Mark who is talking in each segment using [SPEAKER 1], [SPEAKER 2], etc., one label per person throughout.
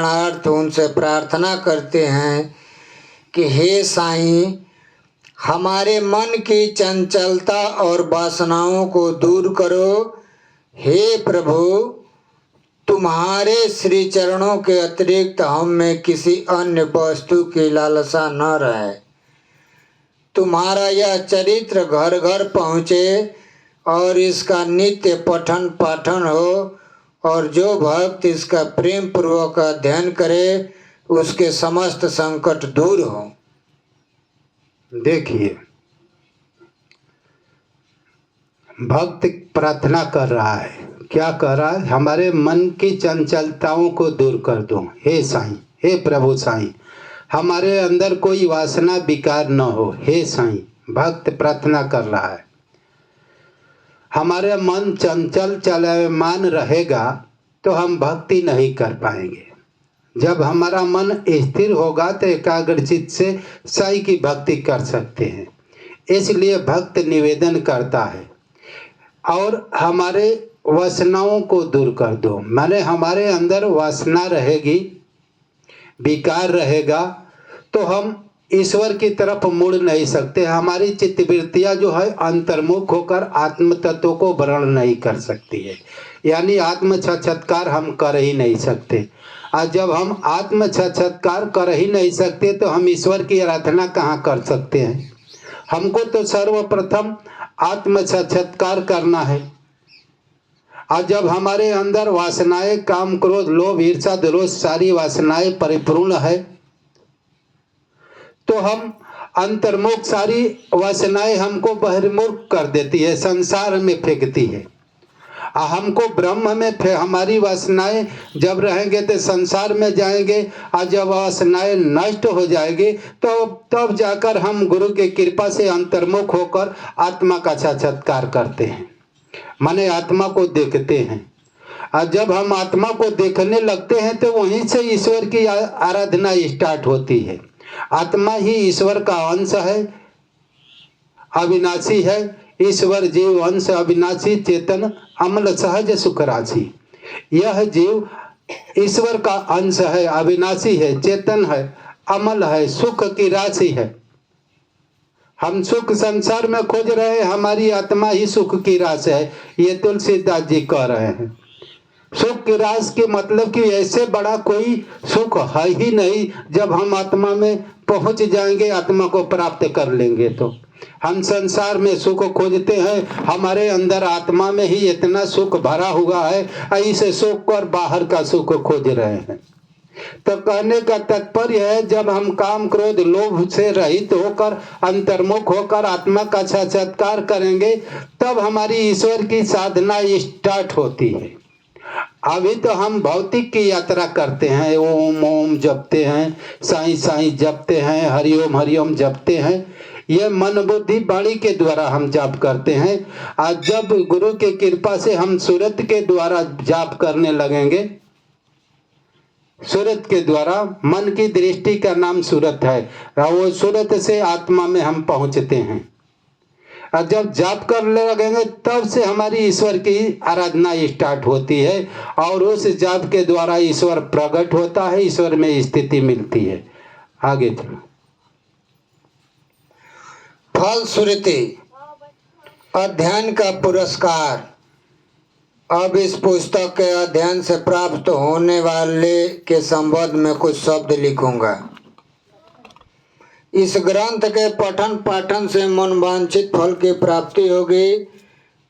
[SPEAKER 1] कल्याणार्थ उनसे प्रार्थना करते हैं कि हे साईं, हमारे मन की चंचलता और वासनाओं को दूर करो। हे प्रभु, तुम्हारे श्री चरणों के अतिरिक्त हम में किसी अन्य वस्तु की लालसा न रहे। तुम्हारा यह चरित्र घर घर पहुँचे और इसका नित्य पठन पाठन हो, और जो भक्त इसका प्रेम पूर्वक अध्ययन करे उसके समस्त संकट दूर हो।
[SPEAKER 2] देखिए, भक्त प्रार्थना कर रहा है, क्या कर रहा है? हमारे मन की चंचलताओं को दूर कर दो हे साईं, हे प्रभु साईं, हमारे अंदर कोई वासना विकार न हो हे साईं। भक्त प्रार्थना कर रहा है। हमारे मन चंचल चलमान रहेगा तो हम भक्ति नहीं कर पाएंगे। जब हमारा मन स्थिर होगा तो एकाग्रचित से साईं की भक्ति कर सकते हैं। इसलिए भक्त निवेदन करता है और हमारे वासनाओं को दूर कर दो। माने हमारे अंदर वासना रहेगी, विकार रहेगा तो हम ईश्वर की तरफ मुड़ नहीं सकते। हमारी चित्तवृत्तियां जो है अंतर्मुख होकर आत्म तत्व को वर्णन नहीं कर सकती है, यानी आत्म साक्षात्कार हम कर ही नहीं सकते। और जब हम आत्म साक्षात्कार कर ही नहीं सकते तो हम ईश्वर की आराधना कहाँ कर सकते हैं? हमको तो सर्वप्रथम आत्म साक्षात्कार करना है। और जब हमारे अंदर वासनाएं, काम, क्रोध, लोभ, ईर्ष्या, द्वेष सारी वासनाएं परिपूर्ण है तो हम अंतर्मुख सारी वासनाएं हमको बहिर्मुख कर देती है, संसार में फेंकती है। हमको ब्रह्म में हमारी वासनाएं जब रहेंगे तो संसार में जाएंगे, और जब वासनाएं नष्ट हो जाएगी तो तब जाकर हम गुरु की कृपा से अंतर्मुख होकर आत्मा का साक्षात्कार करते हैं, माने आत्मा को देखते हैं। और जब हम आत्मा को देखने लगते हैं तो वहीं से ईश्वर की आराधना स्टार्ट होती है। आत्मा ही ईश्वर का अंश है, अविनाशी है। ईश्वर जीव अंश अविनाशी, चेतन, अमल, सहज, सुख राशि। यह जीव ईश्वर का अंश है, अविनाशी है, चेतन है, अमल है, सुख की राशि है। हम सुख संसार में खोज रहे हैं, हमारी आत्मा ही सुख की राशि है। ये तुलसीदास जी कह रहे हैं। सुख की रास के मतलब कि ऐसे बड़ा कोई सुख है ही नहीं। जब हम आत्मा में पहुंच जाएंगे, आत्मा को प्राप्त कर लेंगे तो हम संसार में सुख खोजते हैं, हमारे अंदर आत्मा में ही इतना सुख भरा हुआ है, इस सुख पर बाहर का सुख खोज रहे हैं। तो कहने का तात्पर्य है, जब हम काम, क्रोध, लोभ से रहित होकर अंतर्मुख होकर आत्मा का साक्षात्कार करेंगे तब हमारी ईश्वर की साधना स्टार्ट होती है। अभी तो हम भौतिक की यात्रा करते हैं, ओम ओम जपते हैं, साईं साईं जपते हैं, हरिओम जपते हैं। ये मन बुद्धि वाणी के द्वारा हम जाप करते हैं। आज जब गुरु की कृपा से हम सूरत के द्वारा जाप करने लगेंगे, सूरत के द्वारा, मन की दृष्टि का नाम सूरत है, वो सूरत से आत्मा में हम पहुंचते हैं। और जब जाप करने लगेंगे तब से हमारी ईश्वर की आराधना स्टार्ट होती है और उस जाप के द्वारा ईश्वर प्रकट होता है, ईश्वर में स्थिति मिलती है। आगे चलो।
[SPEAKER 1] फलश्रुति अध्ययन का पुरस्कार। अब इस पुस्तक के अध्ययन से प्राप्त होने वाले के संबंध में कुछ शब्द लिखूंगा। इस ग्रंथ के पठन पाठन से मनवांछित फल की प्राप्ति होगी।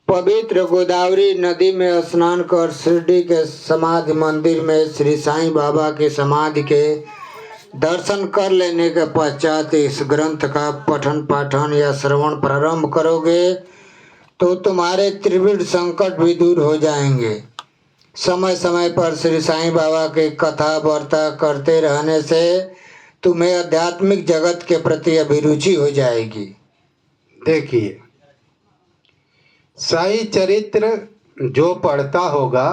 [SPEAKER 1] पवित्र गोदावरी नदी में स्नान कर शिरडी के समाधि मंदिर में श्री साईं बाबा की समाधि के दर्शन कर लेने के पश्चात इस ग्रंथ का पठन पाठन या श्रवण प्रारंभ करोगे तो तुम्हारे त्रिविध संकट भी दूर हो जाएंगे। समय समय पर श्री साईं बाबा की कथा वार्ता करते रहने से तुम्हें आध्यात्मिक जगत के प्रति अभिरुचि हो जाएगी।
[SPEAKER 2] देखिए, साईं चरित्र जो पढ़ता होगा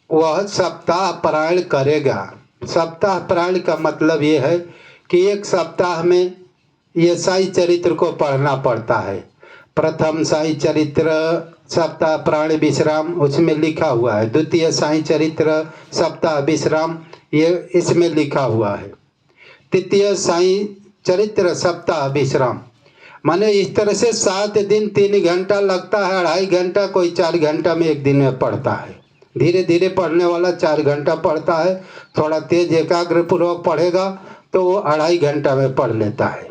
[SPEAKER 2] वह सप्ताह पारायण करेगा। सप्ताह पारायण का मतलब ये है कि एक सप्ताह में ये साईं चरित्र को पढ़ना पड़ता है। प्रथम साईं चरित्र सप्ताह पारायण विश्राम उसमें लिखा हुआ है। द्वितीय साईं चरित्र सप्ताह विश्राम ये इसमें लिखा हुआ है। तृतीय साईं चरित्र सप्ताह विश्राम, माने इस तरह से 7 दिन 3 घंटा लगता है, 2.5 घंटा, कोई 4 घंटा में एक दिन में पढ़ता है। धीरे धीरे पढ़ने वाला 4 घंटा पढ़ता है, थोड़ा तेज एकाग्र पूर्वक पढ़ेगा तो वो 2.5 घंटा में पढ़ लेता है।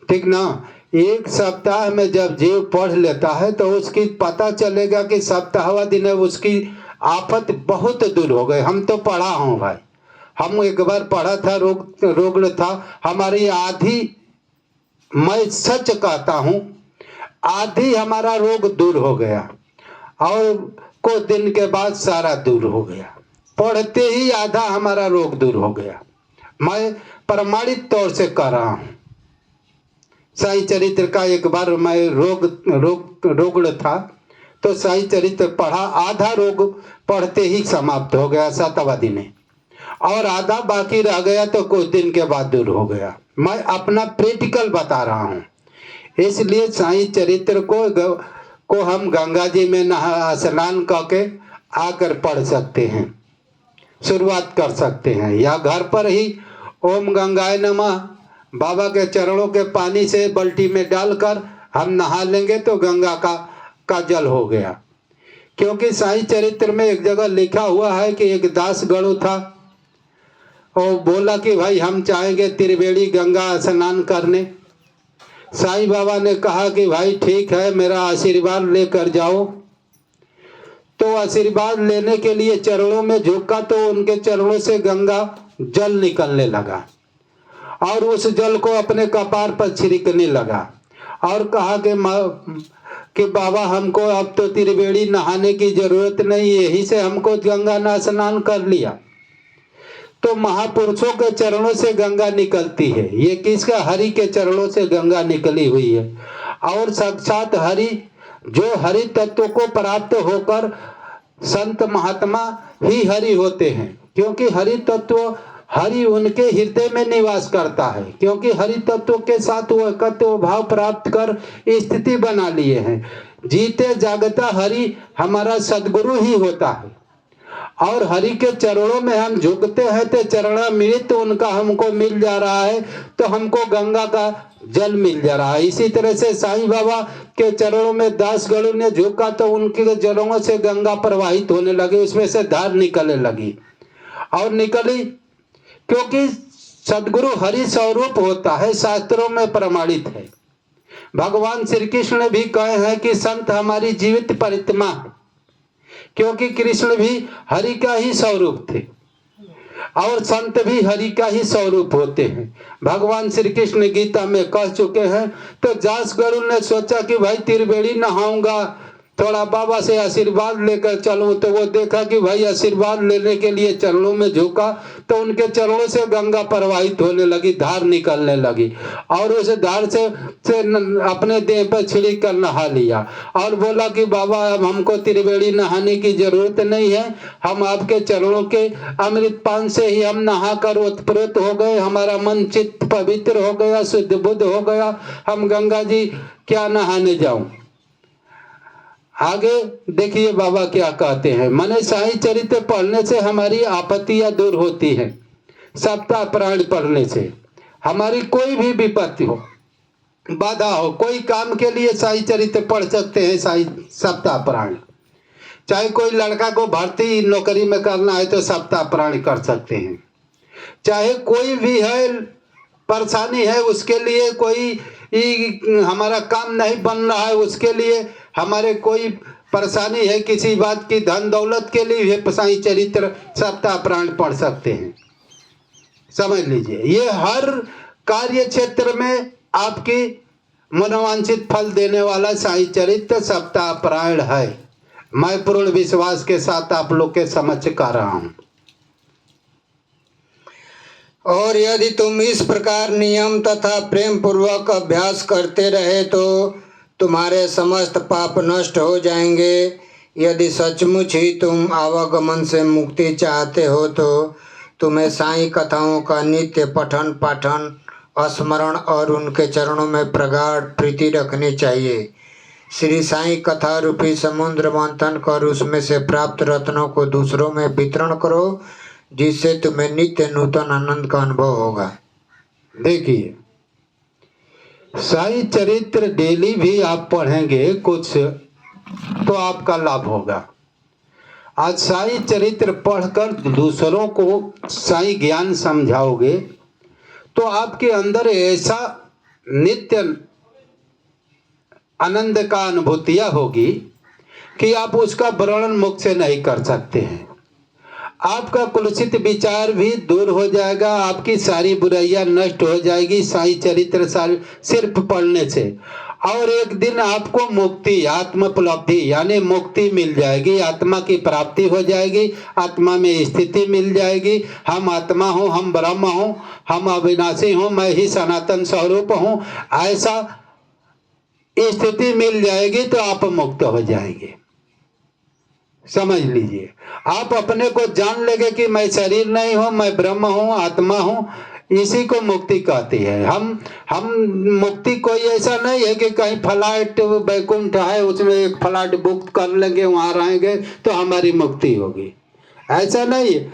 [SPEAKER 2] ठीक ना। एक सप्ताह में जब जीव पढ़ लेता है तो उसकी पता चलेगा कि सप्ताहवा दिन है, उसकी आफत बहुत दूर हो गए। हम तो पढ़ा हूँ भाई, हम एक बार पढ़ा था, रोग था हमारी आधी, मैं सच कहता हूँ आधी हमारा रोग दूर हो गया और कुछ दिन के बाद सारा दूर हो गया। पढ़ते ही आधा हमारा रोग दूर हो गया। मैं प्रमाणित तौर से कह रहा हूँ। साईं चरित्र का एक बार मैं रोग था तो साईं चरित्र पढ़ा, आधा रोग पढ़ते ही समाप्त हो गया 7वां दिन, और आधा बाकी रह गया तो कुछ दिन के बाद दूर हो गया। मैं अपना प्रैक्टिकल बता रहा हूँ। इसलिए साईं चरित्र को हम गंगा जी में नहा स्नान करके आकर पढ़ सकते हैं, शुरुआत कर सकते हैं, या घर पर ही ओम गंगाए नमः बाबा के चरणों के पानी से बाल्टी में डालकर हम नहा लेंगे तो गंगा का जल हो गया। क्योंकि साईं चरित्र में एक जगह लिखा हुआ है कि एक दास गणु था और बोला कि भाई हम चाहेंगे त्रिवेणी गंगा स्नान करने। साईं बाबा ने कहा कि भाई ठीक है, मेरा आशीर्वाद लेकर जाओ। तो आशीर्वाद लेने के लिए चरणों में झुका तो उनके चरणों से गंगा जल निकलने लगा और उस जल को अपने कपार पर छिड़कने लगा और कहा कि बाबा हमको अब तो त्रिवेणी नहाने की जरूरत नहीं, यही से हमको गंगा ना स्नान कर लिया। तो महापुरुषों के चरणों से गंगा निकलती है। ये किसका? हरि के चरणों से गंगा निकली हुई है। और साक्षात हरि, जो हरि तत्व को प्राप्त होकर संत महात्मा ही हरि होते हैं, क्योंकि हरि तत्व, हरि उनके हृदय में निवास करता है, क्योंकि हरि तत्व के साथ वो एकत्व भाव प्राप्त कर स्थिति बना लिए हैं। जीते जागता हरि हमारा सदगुरु ही होता है और हरि के चरणों में हम झुकते हैं तो चरणामृत उनका हमको मिल जा रहा है, तो हमको गंगा का जल मिल जा रहा है। इसी तरह से साईं बाबा के चरणों में दास गणु ने झुका तो उनके चरणों से गंगा प्रवाहित होने लगी, उसमें से धार निकलने लगी और निकली, क्योंकि सदगुरु हरि स्वरूप होता है, शास्त्रों में प्रमाणित है। भगवान श्री कृष्ण ने भी कहे हैं कि संत हमारी जीवित प्रतिमा है, क्योंकि कृष्ण भी हरि का ही स्वरूप थे और संत भी हरि का ही स्वरूप होते हैं। भगवान श्री कृष्ण गीता में कह चुके हैं। तो दास गणु ने सोचा कि भाई त्रिवेणी नहाऊंगा, थोड़ा बाबा से आशीर्वाद लेकर चलूं, तो वो देखा कि भाई आशीर्वाद लेने के लिए चरणों में झुका तो उनके चरणों से गंगा प्रवाहित होने लगी, धार निकलने लगी और उस धार से अपने देह पर छिड़क कर नहा लिया और बोला कि बाबा अब हमको त्रिवेणी नहाने की जरूरत नहीं है, हम आपके चरणों के अमृत पान से ही हम नहा कर ओतप्रोत हो गए, हमारा मन चित्त पवित्र हो गया, शुद्ध बुद्ध हो गया, हम गंगा जी क्या नहाने जाऊं। आगे देखिए बाबा क्या कहते हैं। माने साईं चरित्र पढ़ने से हमारी आपत्तियां दूर होती हैं। सप्ताह पुराण पढ़ने से हमारी कोई भी विपत्ति हो, बाधा हो, कोई काम के लिए साईं चरित्र पढ़ सकते हैं। साईं सप्ताह पुराण, चाहे कोई लड़का को भर्ती नौकरी में करना है तो सप्ताह पुराण कर सकते हैं। चाहे कोई भी है परेशानी है, उसके लिए कोई हमारा काम नहीं बन रहा है, उसके लिए हमारे कोई परेशानी है किसी बात की, धन दौलत के लिए साईं चरित्र सप्ताह पुराण पढ़ सकते हैं। समझ लीजिए, ये हर कार्य क्षेत्र में आपकी मनोवांछित फल देने वाला साईं चरित्र सप्ताह पुराण है। मैं पूर्ण विश्वास के साथ आप लोग के समक्ष कर रहा हूँ।
[SPEAKER 1] और यदि तुम इस प्रकार नियम तथा प्रेम पूर्वक अभ्यास करते रहे तो तुम्हारे समस्त पाप नष्ट हो जाएंगे। यदि सचमुच ही तुम आवागमन से मुक्ति चाहते हो तो तुम्हें साईं कथाओं का नित्य पठन पाठन, स्मरण और उनके चरणों में प्रगाढ़ प्रीति रखनी चाहिए। श्री साईं कथा रूपी समुद्र मंथन कर उसमें से प्राप्त रत्नों को दूसरों में वितरण करो। जिससे तुम्हें नित्य नूतन आनंद का अनुभव होगा।
[SPEAKER 2] देखिए, साई चरित्र डेली भी आप पढ़ेंगे कुछ तो आपका लाभ होगा। आज साई चरित्र पढ़कर दूसरों को साई ज्ञान समझाओगे तो आपके अंदर ऐसा नित्य आनंद का अनुभूतियाँ होगी कि आप उसका वर्णन मुख से नहीं कर सकते हैं। आपका कुलसित विचार भी दूर हो जाएगा, आपकी सारी बुराइयां नष्ट हो जाएगी साई चरित्र सिर्फ पढ़ने से। और एक दिन आपको मुक्ति, आत्मोपलब्धि यानी मुक्ति मिल जाएगी, आत्मा की प्राप्ति हो जाएगी, आत्मा में स्थिति मिल जाएगी। हम आत्मा हूँ, हम ब्रह्म हूँ, हम अविनाशी हूँ, मैं ही सनातन स्वरूप हूँ, ऐसा स्थिति मिल जाएगी तो आप मुक्त हो जाएंगे। समझ लीजिए, आप अपने को जान लेंगे कि मैं शरीर नहीं हूँ, मैं ब्रह्म हूँ, आत्मा हूँ। इसी को मुक्ति कहती है। हम मुक्ति कोई ऐसा नहीं है कि कहीं फ्लाइट वैकुंठ है उसमें एक फ्लाइट बुक कर लेंगे, वहां रहेंगे तो हमारी मुक्ति होगी, ऐसा नहीं है।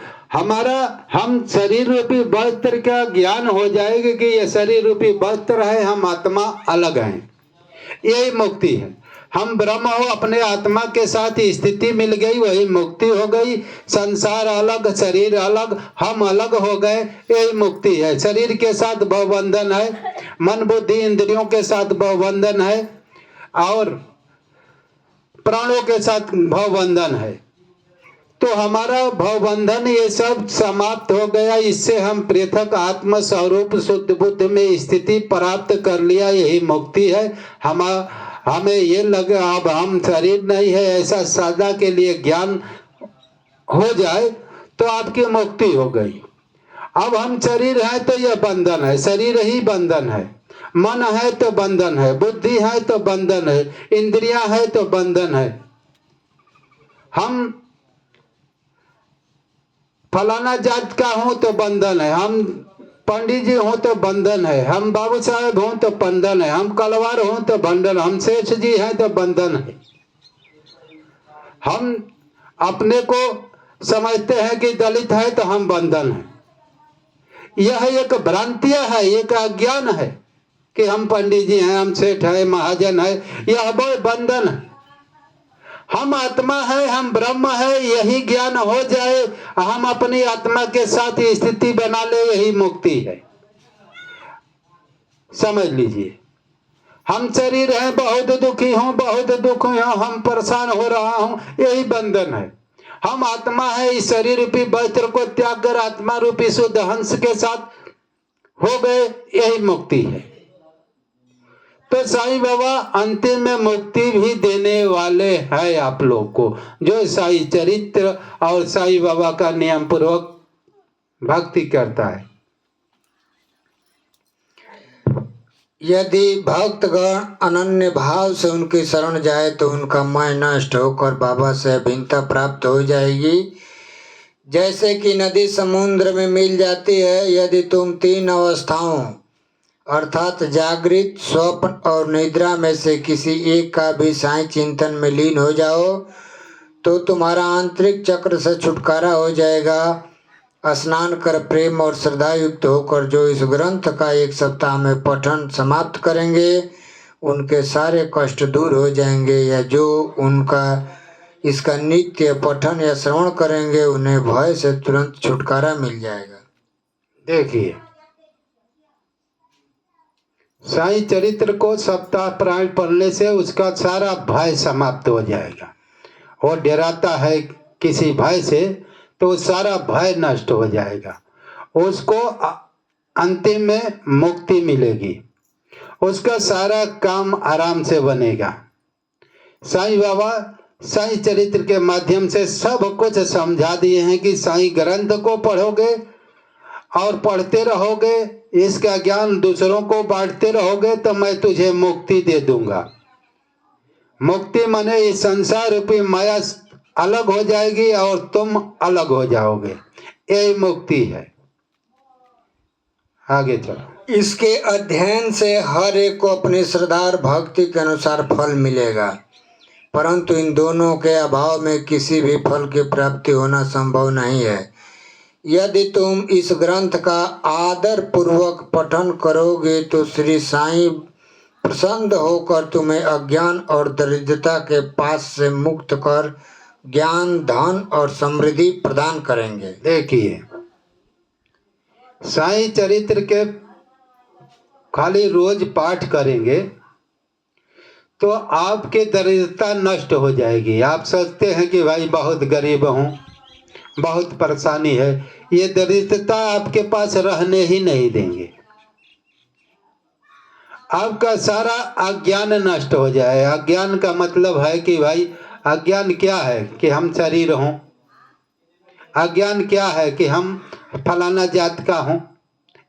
[SPEAKER 2] हम शरीर रूपी वस्त्र का ज्ञान हो जाएगा कि ये शरीर रूपी वस्त्र है, हम आत्मा अलग हैं, यही मुक्ति है। हम ब्रह्म हो, अपने आत्मा के साथ स्थिति मिल गई, वही मुक्ति हो गई। संसार अलग, शरीर अलग, हम अलग हो गए, यही मुक्ति है। शरीर के साथ भवबंधन है, मन बुद्धि इंद्रियों के साथ भवबंधन है और प्राणों के साथ भवबंधन है। तो हमारा भवबंधन ये सब समाप्त हो गया। इससे हम पृथक आत्म स्वरूप शुद्ध बुद्ध में स्थिति प्राप्त कर लिया, यही मुक्ति है। हमें ये लगे अब हम शरीर नहीं है, ऐसा सदा के लिए ज्ञान हो जाए तो आपकी मुक्ति हो गई। अब हम शरीर है तो यह बंधन है, शरीर ही बंधन है। मन है तो बंधन है, बुद्धि है तो बंधन है, इंद्रियां है तो बंधन है। हम फलाना जात का हूं तो बंधन है, हम पंडित जी हों तो बंधन है, हम बाबू साहब हों तो बंधन है, हम कलवार हों तो बंधन, हम शेष जी हैं तो बंधन है। हम अपने को समझते हैं कि दलित है तो हम बंधन है। यह एक भ्रांतियां है, एक अज्ञान है कि हम पंडित जी हैं, हम सेठ है, महाजन है, यह वो बंधन है। हम आत्मा है, हम ब्रह्म है, यही ज्ञान हो जाए, हम अपनी आत्मा के साथ स्थिति बना ले, यही मुक्ति है। समझ लीजिए, हम शरीर हैं, बहुत दुखी हूं, बहुत दुखी हूं, हम परेशान हो रहा हूं, यही बंधन है। हम आत्मा है, इस शरीर रूपी वस्त्र को त्याग कर आत्मा रूपी शुद्ध हंस के साथ हो गए, यही मुक्ति है। तो साईं बाबा अंतिम में मुक्ति भी देने वाले हैं आप लोग को, जो साई चरित्र और साईं बाबा का नियम पूर्वक भक्ति करता है।
[SPEAKER 1] यदि भक्तगण अनन्य भाव से उनकी शरण जाए तो उनका मैं नष्ट होकर बाबा से अभिन्नता प्राप्त हो जाएगी। जैसे कि नदी समुद्र में मिल जाती है, यदि तुम 3 अवस्थाओं अर्थात जागृत, स्वप्न और निद्रा में से किसी एक का भी साईं चिंतन में लीन हो जाओ तो तुम्हारा आंतरिक चक्र से छुटकारा हो जाएगा। स्नान कर प्रेम और श्रद्धा युक्त होकर जो इस ग्रंथ का 1 सप्ताह में पठन समाप्त करेंगे उनके सारे कष्ट दूर हो जाएंगे, या जो उनका इसका नित्य पठन या श्रवण करेंगे उन्हें भय से तुरंत छुटकारा मिल जाएगा।
[SPEAKER 2] देखिए, साईं चरित्र को सप्ताह प्राय पढ़ने से उसका सारा भय समाप्त हो जाएगा। वो डराता है किसी भय से तो सारा भय नष्ट हो जाएगा, उसको अंतिम में मुक्ति मिलेगी, उसका सारा काम आराम से बनेगा। साईं बाबा साईं चरित्र के माध्यम से सब कुछ समझा दिए हैं कि साईं ग्रंथ को पढ़ोगे और पढ़ते रहोगे, इसका ज्ञान दूसरों को बांटते रहोगे तो मैं तुझे मुक्ति दे दूंगा। मुक्ति माने इस संसार रूपी माया अलग हो जाएगी और तुम अलग हो जाओगे, यही मुक्ति है। आगे चलो।
[SPEAKER 1] इसके अध्ययन से हर एक को अपनी श्रद्धा और भक्ति के अनुसार फल मिलेगा, परंतु इन दोनों के अभाव में किसी भी फल की प्राप्ति होना संभव नहीं है। यदि तुम इस ग्रंथ का आदर पूर्वक पठन करोगे तो श्री साईं प्रसन्न होकर तुम्हें अज्ञान और दरिद्रता के पास से मुक्त कर ज्ञान, धन और समृद्धि प्रदान करेंगे।
[SPEAKER 2] देखिए, साईं चरित्र के खाली रोज पाठ करेंगे तो आपके दरिद्रता नष्ट हो जाएगी। आप सोचते हैं कि भाई बहुत गरीब हूँ, बहुत परेशानी है, ये दरिद्रता आपके पास रहने ही नहीं देंगे। आपका सारा अज्ञान नष्ट हो जाए। अज्ञान का मतलब है कि भाई अज्ञान क्या है कि हम शरीर हों, अज्ञान क्या है कि हम फलाना जात का हूं,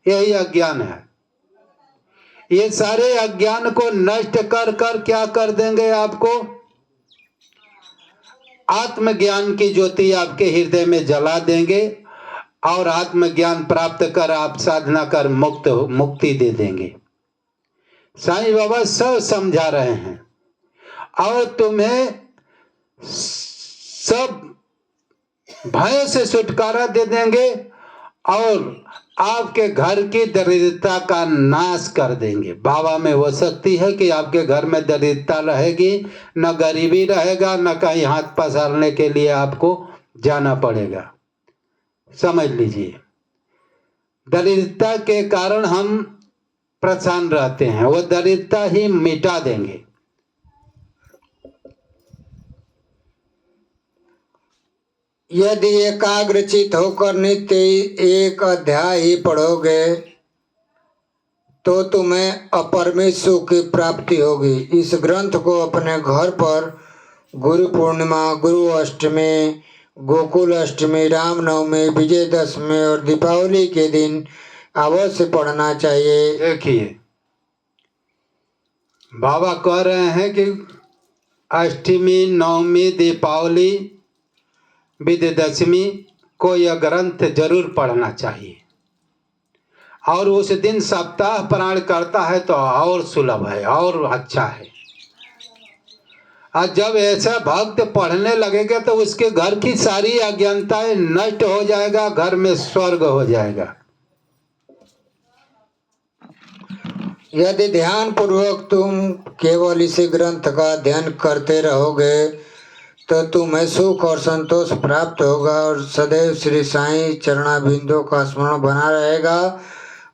[SPEAKER 2] यही अज्ञान है। ये सारे अज्ञान को नष्ट कर कर क्या कर देंगे, आपको आत्मज्ञान की ज्योति आपके हृदय में जला देंगे और आत्मज्ञान प्राप्त कर आप साधना कर मुक्ति दे देंगे। साईं बाबा सब समझा रहे हैं और तुम्हें सब भय से छुटकारा दे देंगे और आपके घर की दरिद्रता का नाश कर देंगे। बाबा में वो शक्ति है कि आपके घर में दरिद्रता रहेगी, न गरीबी रहेगा, न कहीं हाथ पसारने के लिए आपको जाना पड़ेगा। समझ लीजिए, दरिद्रता के कारण हम परेशान रहते हैं, वो दरिद्रता ही मिटा देंगे।
[SPEAKER 1] यदि एकाग्रचित होकर नित्य एक अध्याय ही पढ़ोगे तो तुम्हें अपरिमित सुख की प्राप्ति होगी। इस ग्रंथ को अपने घर पर गुरु पूर्णिमा, गुरु अष्टमी, गोकुल अष्टमी, रामनवमी, विजयदशमी और दीपावली के दिन अवश्य पढ़ना चाहिए।
[SPEAKER 2] देखिए, बाबा कह रहे हैं कि अष्टमी, नवमी, दीपावली, विजयदशमी को यह ग्रंथ जरूर पढ़ना चाहिए और उस दिन सप्ताह पारायण करता है तो और सुलभ है और अच्छा है। और जब ऐसा भक्त पढ़ने लगेगा तो उसके घर की सारी अज्ञानताएं नष्ट हो जाएगा, घर में स्वर्ग हो जाएगा।
[SPEAKER 1] यदि ध्यान पूर्वक तुम केवल इसी ग्रंथ का अध्ययन करते रहोगे तो तुम्हें सुख और संतोष प्राप्त होगा और सदैव श्री साईं चरणाबिंदों का स्मरण बना रहेगा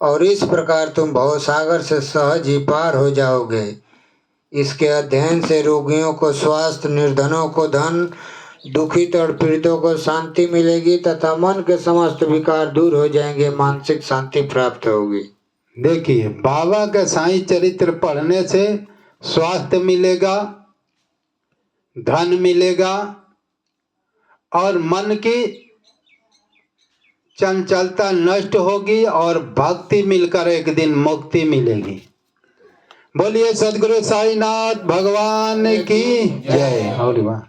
[SPEAKER 1] और इस प्रकार तुम भवसागर से सहज ही पार हो जाओगे। इसके अध्ययन से रोगियों को स्वास्थ्य, निर्धनों को धन, दुखित और पीड़ितों को शांति मिलेगी तथा मन के समस्त विकार दूर हो जाएंगे, मानसिक शांति प्राप्त होगी।
[SPEAKER 2] देखिए, बाबा का साईं चरित्र पढ़ने से स्वास्थ्य मिलेगा, धन मिलेगा और मन की चंचलता नष्ट होगी और भक्ति मिलकर एक दिन मुक्ति मिलेगी। बोलिए सदगुरु साईनाथ भगवान की जय। और वाह।